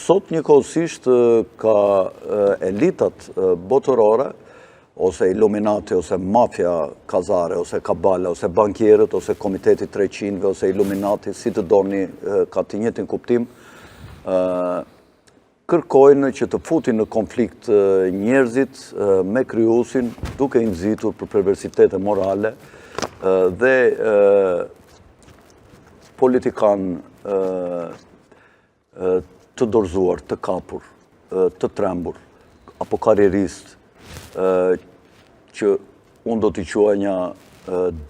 sot njëkohësisht ka elitat botërore, ose Illuminati, ose mafja kazare, ose kabala, ose bankjerët, ose komiteti 300, ose Illuminati, si të doni ka të njëjtin kuptim, kërkojnë që të futin në konflikt njerëzit me kryusin, duke i nxitur për perversitete morale dhe politikan të dorëzuar, të kapur, të trembur, apo karierist, që unë do t'i quaj një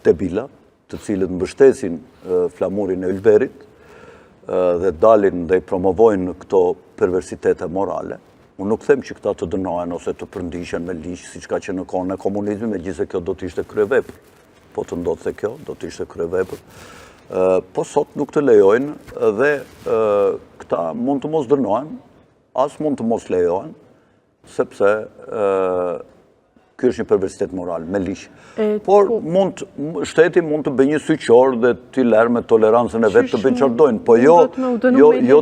debila, të cilët mbështesin flamurin e ylberit dhe dalin dhe i promovojnë këto perversitete morale. Unë nuk them që këta të dënohen ose të përndishen me ligj, siç ka që në kohën e komunizmit, megjithëse kjo do t'ishte kryevepër. Po të ndodhte kjo, do t'ishte kryevepër. Po sot nuk të lejojnë dhe këta mund të mos dënohen, as mund të mos lejohen, sepse ky është një perversitet moral, me ligj. Por shteti mund të bëjë një syqor dhe t'i lërë me tolerancën e vetë të bëjnë çardojnë, po jo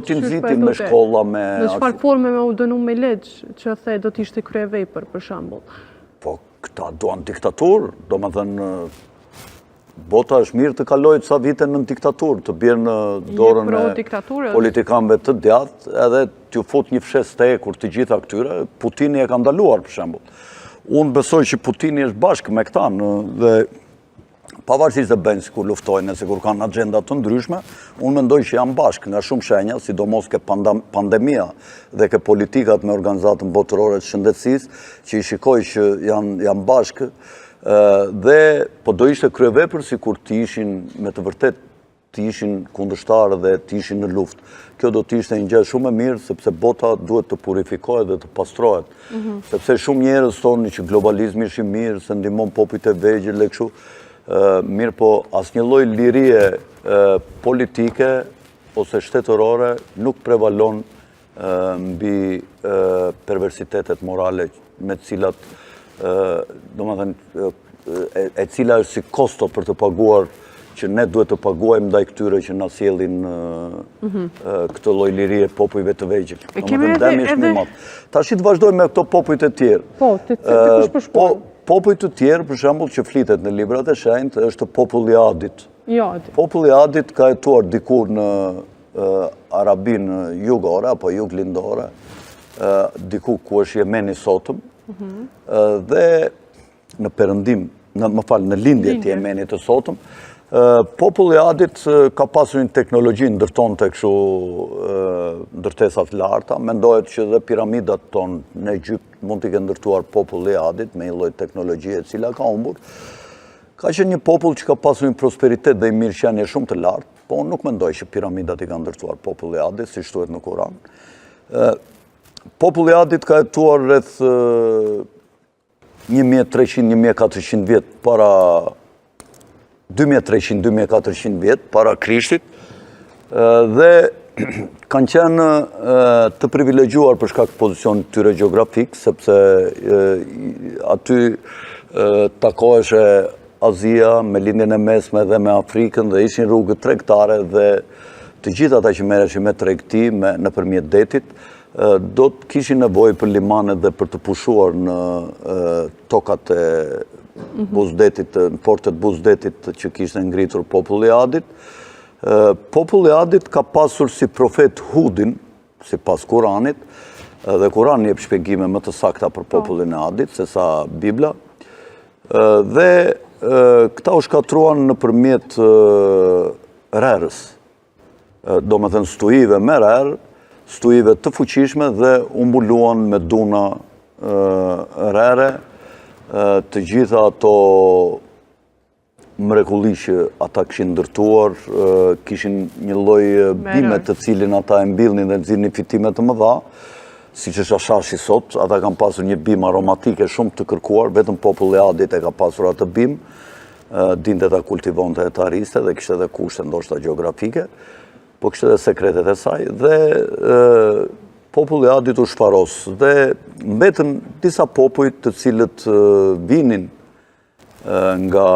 t'i nxitin me shkolla me... Në çfarë forme me u dënu me ligj, që the do t'ishte kryevepër, për shembull? Po, këta duan diktaturë, do më thënë, bota është mirë të kalojë sa vite në diktaturë, të bjerë në dorën e politikanëve të djathtë, edhe t'ju fut një fshes të ekur të gjitha këtyre, Putini e ka ndaluar, për shembull. Unë besoj që Putini është bashkë me këta dhe pavarësisht se bëjnë sikur luftojnë, sikur kanë agenda të ndryshme, unë mendoj që janë bashkë nga shumë shenja, sidomos ke pandemia dhe ke politikat me organizatën botërore të shëndetësisë, që i shikoj që janë bashkë, dhe po do ishte kryevepër sikur të ishin me të vërtet të ishin kundërshtarë dhe të ishin në luftë. Kjo do të ishte një gjë shumë e mirë, sepse bota duhet të purifikohet dhe të pastrohet. Sepse shumë njerëz thonë që globalizmi është i mirë, se ndihmon popujt e vegjël e kështu. Mirë, po asnjë lloj lirie politike ose shtetërore nuk prevalon mbi perversitetet morale me të cilat, domethënë, e cila është si kosto për të paguar që ne duhet të paguajmë ndaj këtyre që na sjellin këtë lloj lirie popujve të vegjël. Domethënë është më madh. Tash të vazhdojmë me këto popujt e tjerë. Po, te kush po shkojmë? Popujt të tjerë, për shembull, që flitet në librat e shenjtë, është populli i Adit. Populli i Adit ka jetuar dikur në Arabinë jugore apo juglindore, diku ku është Jemeni sotëm, dhe në perëndim, në lindje të Jemenit të sotëm, populli i Adit ka pasur një teknologji ndërtonte kështu ndërtesa të larta. Mendohet që dhe piramidat tonë në Egjipt mund t'i kenë ndërtuar populli i Adit me një lloj teknologjie e cila ka humbur. Ka qenë një popull që ka pasur një prosperitet dhe një mirëqenie shumë të lartë, po unë nuk mendoj që piramidat i kanë ndërtuar populli i Adit, siç thuhet në Kur'an. Populli i Adit ka jetuar rreth 1300-1400 vjet para 2300-2400 vjet para Krishtit, dhe kanë qenë të privilegjuar për shkak të pozicionit tyre gjeografik, sepse aty takoheshe Azia me lindjen e mesme dhe me Afrikën dhe ishin rrugë tregtare dhe të gjithë ata që merreshin me tregti nëpërmjet detit do të kishin nevojë për limane dhe për të pushuar në tokat e Buzdetit, në fortet Buzdetit që kishte ngritur populli i Adit. Populli i Adit ka pasur si profet Hudin, sipas Kuranit, dhe Kurani jep shpjegime më të sakta për popullin e Adit se sa Bibla. Dhe këta u shkatruan nëpërmjet rerës. Domethënë stuive me rerë, stuive të fuqishme dhe u mbuluan me duna rere. Të gjitha ato mrekulli që ata kishin ndërtuar, kishin një lloj bime të cilin ata e mbillnin dhe nxirrnin fitime të mëdha, siç është ashashi sot. Ata kanë pasur një bimë aromatike shumë të kërkuar, vetëm populli i Adit e ka pasur atë bimë, dinte ta kultivonte e ta rriste dhe kishte edhe kushte ndoshta gjeografike, po kishte edhe sekretet e saj dhe populli i Adit u shfaros dhe mbetën disa popull të cilët vinin nga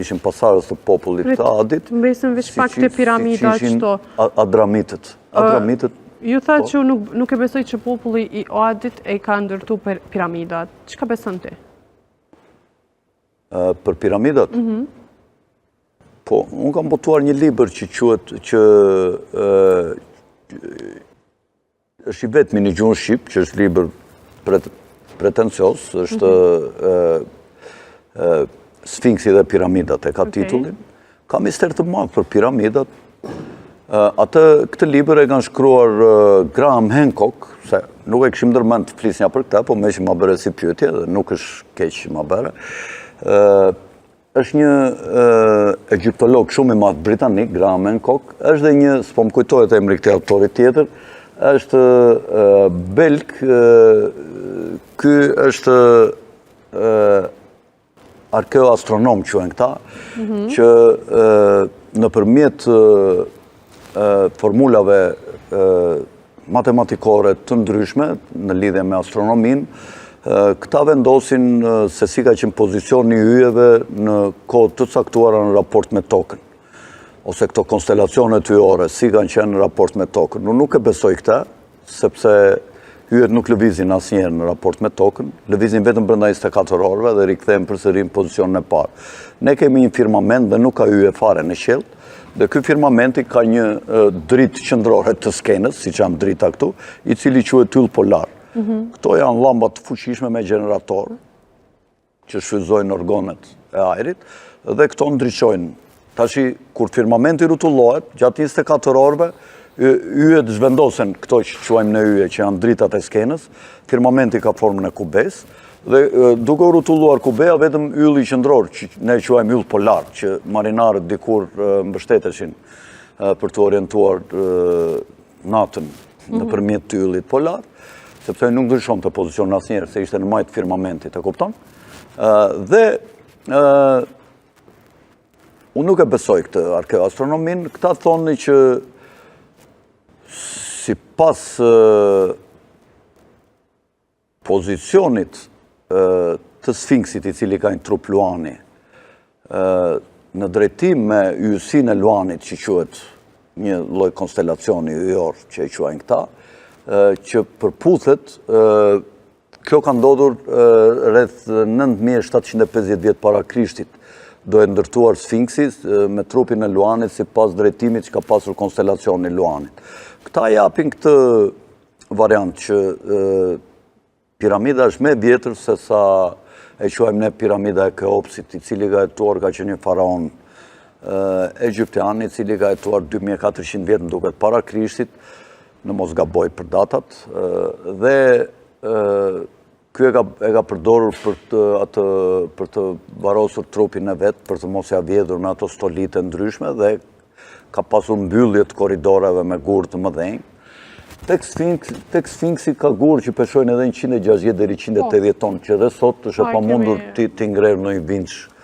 ishin pasardhës të popullit të Adit. Mbesën veç pak të piramidat qëto. Adramitët. Adramitët Ju tha që nuk e besoj që populli i Oadit e ka ndërtu piramidat. Çka beson ti? Për piramidat? Po, unë kam botuar një libër që quhet që është i vetmi në gjuhën shqip, që është libër pretencios, është Sfinksi dhe piramidat e ka titullin. Ka mister të madh për piramidat. Këtë libër e kanë shkruar Graham Hancock, se nuk e kishim ndërmend të flisnja për këtë, po me që ma bëre si pyetje dhe nuk është keq që ma bëre. Është një egyptolog shumë i madh britanik, Graham Hancock, është dhe një, s'po më kujtohet emri këtij autorit tjetër, është belg, ky është arkeoastronom quhen këta, që nëpërmjet formulave matematikore të ndryshme në lidhje me astronomin, këta vendosin se si ka qenë pozicioni i yjeve në kohë të caktuara në raport me tokën, ose këto konstelacionet yjore, si kanë qenë në raport me tokën. Unë nuk e besoj këta, sepse yjet nuk lëvizin asnjëherë në raport me tokën, lëvizin vetëm brenda 24 orëve dhe rikthehen përsëri në pozicionin e parë. Ne kemi një firmament dhe nuk ka yje fare në qiell, dhe ky firmamenti ka një dritë qendrore të skenës, siç janë drita këtu, i cili quhet yll polar. Këto janë llamba të fuqishme me generator, që shfrytëzojnë organet e ajrit, dhe këto ndriçojnë. Tashi, kur firmamenti rrotullohet, gjatë 24 orëve, yjet zhvendosen këto që quajmë në yje, që janë dritat e skenës, firmamenti ka formën e kubes, dhe duke rrotulluar kubeja, vetëm ylli qendror, që ne quajmë yll polar, që marinarët dikur mbështeteshin për të orientuar natën nëpërmjet të yllit polar, sepse nuk ndryshon të pozicion asnjëherë, se ishte në majtë firmamentit, e kupton? Dhe unë nuk e besoj këtë arkeoastronomin, këta thoni që si pas pozicionit të Sfinksit i cili ka një trup luani, në drejtim me yjësinë e luanit që quhet një lloj konstelacioni yjor që e quajnë këta, që përputhet, kjo ka ndodhur rreth 9750 vjet para Krishtit, do e ndërtuar Sfinksi me trupin e luanit si pas drejtimit që ka pasur konstelacioni luanit. Këta japin këtë variant që piramida është më e vjetër se sa e quajmë ne piramida e Keopsit, i cili ka jetuar, ka qenë një faraon egyptian, i cili ka jetuar 2400 vjet më duket para Krishtit, në mos gaboj për datat, dhe ky e ka përdorur për të varosur trupin e vet, për të mos ia vjedhur me ato stolite ndryshme, dhe ka pasur mbyllje të korridoreve me gur të mëdhenj. Tek Sfinksi ka gur që peshojnë edhe 160 deri 180 tonë, që edhe sot është e pamundur ti ngrer në një vinç